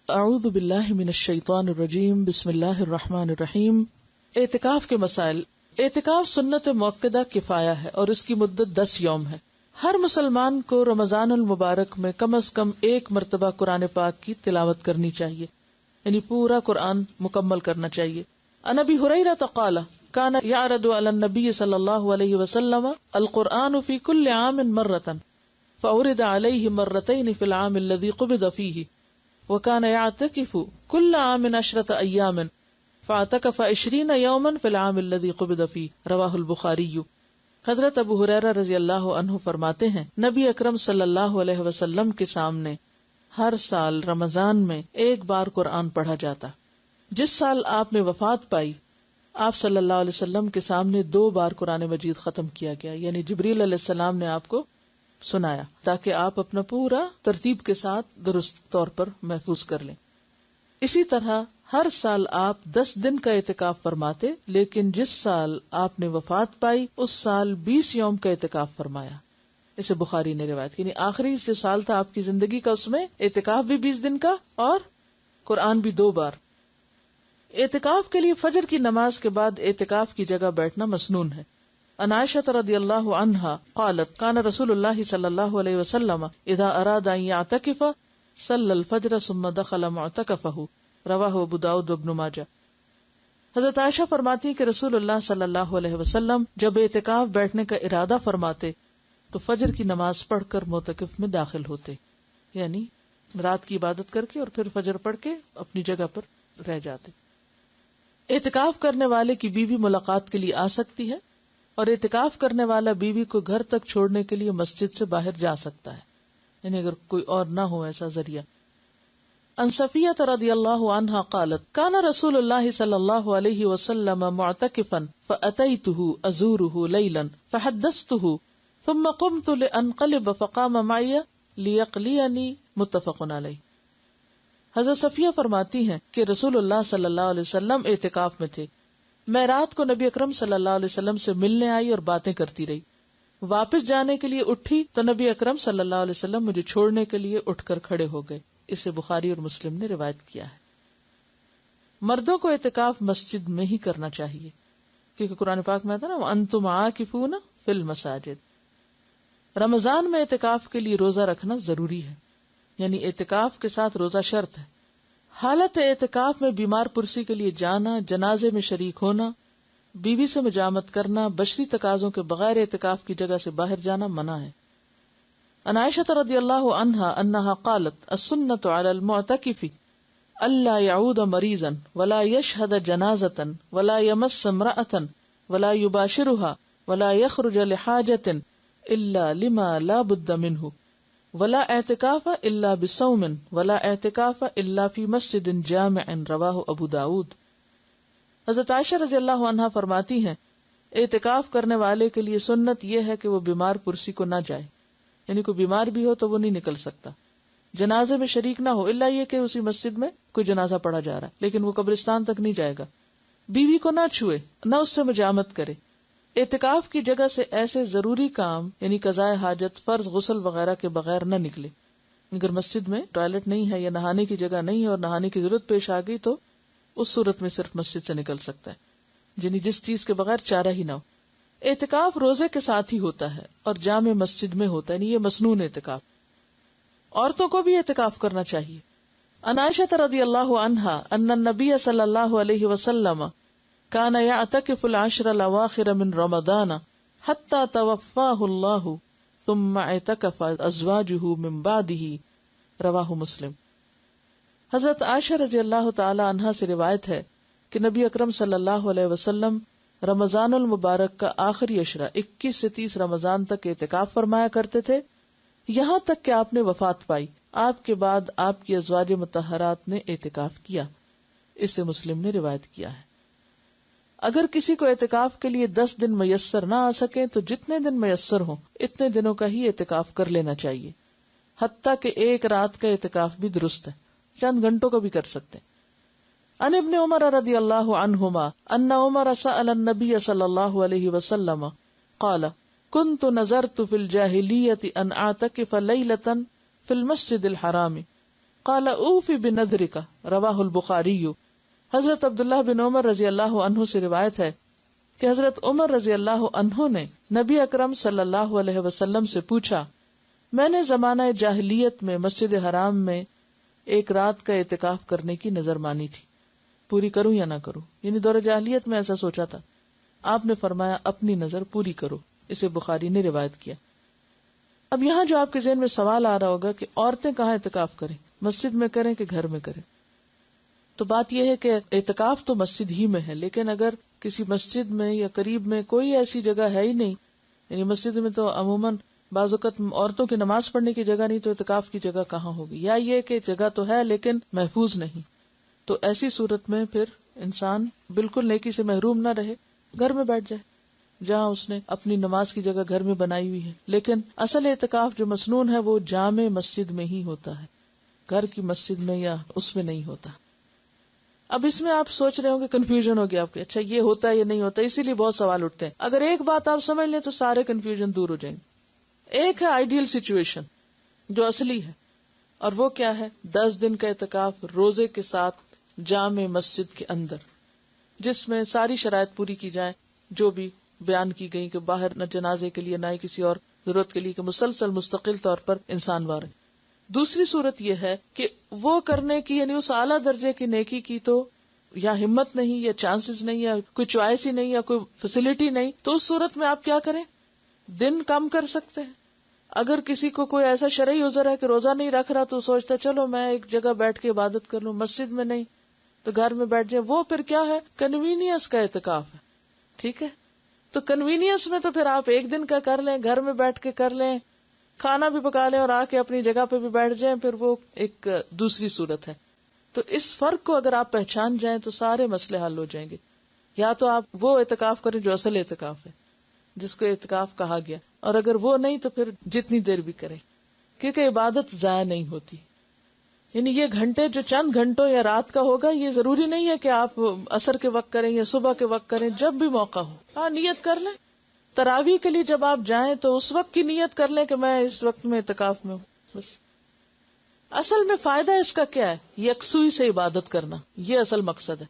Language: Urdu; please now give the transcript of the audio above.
اعوذ باللہ من الشیطان الرجیم، بسم اللہ الرحمن الرحیم۔ اعتکاف کے مسائل۔ اعتکاف سنت مؤکدہ کفایہ ہے اور اس کی مدت 10 یوم ہے۔ ہر مسلمان کو رمضان المبارک میں کم از کم 1 مرتبہ قرآن پاک کی تلاوت کرنی چاہیے، یعنی پورا قرآن مکمل کرنا چاہیے۔ عن ابی ہریرہ قال کان یعرض علی النبی صلی اللہ علیہ وسلم القرآن فی کل عام مرۃ فعرض علیہ مرتین فی العام الذی قبض فیہ وكان يعتكف كل عام 10 أيام فاعتكف 20 يوما في العام الذي قبض فيه رواه البخاری۔ حضرت ابو ہریرہ رضی اللہ عنہ فرماتے ہیں، نبی اکرم صلی اللہ علیہ وسلم کے سامنے ہر سال رمضان میں 1 بار قرآن پڑھا جاتا۔ جس سال آپ نے وفات پائی، آپ صلی اللہ علیہ وسلم کے سامنے 2 بار قرآن مجید ختم کیا گیا، یعنی جبریل علیہ السلام نے آپ کو سنایا تاکہ آپ اپنا پورا ترتیب کے ساتھ درست طور پر محفوظ کر لیں۔ اسی طرح ہر سال آپ 10 دن کا اعتکاف فرماتے، لیکن جس سال آپ نے وفات پائی اس سال 20 یوم کا اعتکاف فرمایا۔ اسے بخاری نے روایت، یعنی آخری جو سال تھا آپ کی زندگی کا، اس میں اعتکاف بھی 20 دن کا اور قرآن بھی 2 بار۔ اعتکاف کے لیے فجر کی نماز کے بعد اعتکاف کی جگہ بیٹھنا مسنون ہے۔ عن عائشة رضی اللہ عنہا قالت کان رسول اللہ صلی اللہ علیہ وسلم اذا اراد ان يعتکف صلی الفجر ثم دخل معتکفہ رواہ ابو داؤد وابن ماجہ۔ حضرت عائشہ فرماتی کہ رسول اللہ صلی اللہ علیہ وسلم جب اعتکاف بیٹھنے کا ارادہ فرماتے تو فجر کی نماز پڑھ کر معتکف میں داخل ہوتے، یعنی رات کی عبادت کر کے اور پھر فجر پڑھ کے اپنی جگہ پر رہ جاتے۔ اعتکاف کرنے والے کی بیوی ملاقات کے لیے آ سکتی ہے اور اعتکاف کرنے والا بیوی کو گھر تک چھوڑنے کے لیے مسجد سے باہر جا سکتا ہے، یعنی اگر کوئی اور نہ ہو ایسا ذریعہ۔ عن صفیہ رضی اللہ عنہا قالت کان رسول اللہ صلی اللہ علیہ وسلم معتکفا فأتیتہ ازورہ لیلا فحدثتہ ثم قمت لانقلب فقام معی لیقلینی متفق علیہ۔ حضرت صفیہ فرماتی ہیں کہ رسول اللہ صلی اللہ علیہ وسلم اعتکاف میں تھے، میں رات کو نبی اکرم صلی اللہ علیہ وسلم سے ملنے آئی اور باتیں کرتی رہی، واپس جانے کے لیے اٹھی تو نبی اکرم صلی اللہ علیہ وسلم مجھے چھوڑنے کے لیے اٹھ کر کھڑے ہو گئے۔ اسے بخاری اور مسلم نے روایت کیا ہے۔ مردوں کو اعتکاف مسجد میں ہی کرنا چاہیے، کیونکہ قرآن پاک میں آتا نا وَأَنْتُمْ عَاكِفُونَ فِي الْمَسَاجِدِ۔ رمضان میں اعتکاف کے لیے روزہ رکھنا ضروری ہے، یعنی اعتکاف کے ساتھ روزہ شرط ہے۔ حالت اعتکاف میں بیمار پرسی کے لیے جانا، جنازے میں شریک ہونا، بیوی سے مجامت کرنا، بشری تقاضوں کے بغیر اعتکاف کی جگہ سے باہر جانا منع ہے۔ عن عائشہ رضی اللہ عنہا انہا قالت السنۃ علی المعتکف الا یعود مریضا ولا یشہد جنازۃ ولا یمس امرأۃ ولا یباشرها ولا یخرج لحاجۃ الا لما لا بد منہ ولا اعتکاف الا بصوم ولا اعتکاف الا فی مسجد جامع رواہ ابو داود۔ حضرت عائشہ رضی اللہ عنہا فرماتی ہیں اعتکاف کرنے والے کے لیے سنت یہ ہے کہ وہ بیمار پرسی کو نہ جائے، یعنی کوئی بیمار بھی ہو تو وہ نہیں نکل سکتا، جنازے میں شریک نہ ہو الا یہ کہ اسی مسجد میں کوئی جنازہ پڑھا جا رہا ہے لیکن وہ قبرستان تک نہیں جائے گا، بیوی کو نہ چھوئے، نہ اس سے مجامت کرے۔ اعتکاف کی جگہ سے ایسے ضروری کام یعنی قضاء حاجت، فرض، غسل وغیرہ کے بغیر نہ نکلے۔ اگر مسجد میں ٹوائلٹ نہیں ہے یا نہانے کی جگہ نہیں ہے اور نہانے کی ضرورت پیش آ گئی تو اس صورت میں صرف مسجد سے نکل سکتا ہے، یعنی جس چیز کے بغیر چارہ ہی نہ ہو۔ اعتکاف روزے کے ساتھ ہی ہوتا ہے اور جامع مسجد میں ہوتا ہے، یعنی یہ مسنون اعتکاف۔ عورتوں کو بھی اعتکاف کرنا چاہیے۔ عن عائشہ رضی اللہ عنہا ان النبی صلی اللہ علیہ وسلم کان یعتکف العشر الاواخر من رمضان حتی توفاہ اللہ ثم اعتکف ازواجہ من بعدہ رواہ مسلم۔ حضرت عائشہ رضی اللہ تعالی عنہا سے روایت ہے کہ نبی اکرم صلی اللہ علیہ وسلم رمضان المبارک کا آخری عشرہ 21 سے 30 رمضان تک اعتکاف فرمایا کرتے تھے، یہاں تک کہ آپ نے وفات پائی۔ آپ کے بعد آپ کی ازواج مطہرات نے اعتکاف کیا، اس سے مسلم نے روایت کیا ہے۔ اگر کسی کو اعتکاف کے لیے 10 دن میسر نہ آ سکے تو جتنے دن میسر ہوں اتنے دنوں کا ہی اعتکاف کر لینا چاہیے، حتیٰ کہ 1 رات کا اعتکاف بھی درست ہے، چند گھنٹوں کا بھی کر سکتے ہیں۔ عن ابن عمر رضی اللہ عنہما ان عمر سأل النبی صلی اللہ علیہ وسلم قال كنت نظرت في الجاہلیۃ ان اعتکف لیلۃ في المسجد الحرام قال اوفی بنذرک، رواہ البخاری۔ حضرت عبداللہ بن عمر رضی اللہ عنہ سے روایت ہے کہ حضرت عمر رضی اللہ عنہ نے نبی اکرم صلی اللہ علیہ وسلم سے پوچھا، میں نے زمانہ جاہلیت میں مسجد حرام میں ایک رات کا اعتکاف کرنے کی نظر مانی تھی، پوری کروں یا نہ کروں؟ یعنی دور جاہلیت میں ایسا سوچا تھا۔ آپ نے فرمایا اپنی نظر پوری کرو، اسے بخاری نے روایت کیا۔ اب یہاں جو آپ کے ذہن میں سوال آ رہا ہوگا کہ عورتیں کہاں اعتکاف کریں، مسجد میں کریں کہ گھر میں کریں؟ تو بات یہ ہے کہ اعتکاف تو مسجد ہی میں ہے، لیکن اگر کسی مسجد میں یا قریب میں کوئی ایسی جگہ ہے ہی نہیں، یعنی مسجد میں تو عموماً بعض اوقات عورتوں کی نماز پڑھنے کی جگہ نہیں، تو اعتکاف کی جگہ کہاں ہوگی؟ یا یہ کہ جگہ تو ہے لیکن محفوظ نہیں، تو ایسی صورت میں پھر انسان بالکل نیکی سے محروم نہ رہے، گھر میں بیٹھ جائے جہاں اس نے اپنی نماز کی جگہ گھر میں بنائی ہوئی ہے۔ لیکن اصل اعتکاف جو مسنون ہے وہ جامع مسجد میں ہی ہوتا ہے، گھر کی مسجد میں یا اس میں نہیں ہوتا۔ اب اس میں آپ سوچ رہے ہوں گے، کنفیوژن ہو گیا آپ کے، اچھا یہ ہوتا ہے یہ نہیں ہوتا، اسی لیے بہت سوال اٹھتے ہیں۔ اگر ایک بات آپ سمجھ لیں تو سارے کنفیوژن دور ہو جائیں گے۔ ایک ہے آئیڈیل سچویشن جو اصلی ہے، اور وہ کیا ہے؟ 10 دن کا اعتکاف روزے کے ساتھ جامع مسجد کے اندر، جس میں ساری شرائط پوری کی جائے جو بھی بیان کی گئی، کہ باہر نہ جنازے کے لیے نہ ہی کسی اور ضرورت کے لیے، کہ مسلسل مستقل طور پر انسان وارے۔ دوسری صورت یہ ہے کہ وہ کرنے کی، یعنی اس اعلیٰ درجے کی نیکی کی تو یا ہمت نہیں یا چانسز نہیں یا کوئی چوائس ہی نہیں یا کوئی فیسلٹی نہیں، تو اس صورت میں آپ کیا کریں؟ دن کم کر سکتے ہیں۔ اگر کسی کو کوئی ایسا شرعی عذر ہے کہ روزہ نہیں رکھ رہا، تو سوچتا چلو میں ایک جگہ بیٹھ کے عبادت کر لوں، مسجد میں نہیں تو گھر میں بیٹھ جائے، وہ پھر کیا ہے؟ کنوینئنس کا اعتکاف ہے۔ ٹھیک ہے، تو کنوینئنس میں تو پھر آپ ایک دن کا کر لیں، گھر میں بیٹھ کے کر لیں، کھانا بھی پکا لیں اور آ کے اپنی جگہ پہ بھی بیٹھ جائیں، پھر وہ ایک دوسری صورت ہے۔ تو اس فرق کو اگر آپ پہچان جائیں تو سارے مسئلے حل ہو جائیں گے۔ یا تو آپ وہ اعتکاف کریں جو اصل اعتکاف ہے، جس کو اعتکاف کہا گیا، اور اگر وہ نہیں تو پھر جتنی دیر بھی کریں، کیونکہ عبادت ضائع نہیں ہوتی۔ یعنی یہ گھنٹے جو چند گھنٹوں یا رات کا ہوگا، یہ ضروری نہیں ہے کہ آپ عصر کے وقت کریں یا صبح کے وقت کریں، جب بھی موقع ہو۔ ہاں، نیت کر لیں۔ تراویح کے لیے جب آپ جائیں تو اس وقت کی نیت کر لیں کہ میں اس وقت میں اعتکاف میں ہوں، بس۔ اصل میں فائدہ اس کا کیا ہے؟ یکسوئی سے عبادت کرنا، یہ اصل مقصد ہے۔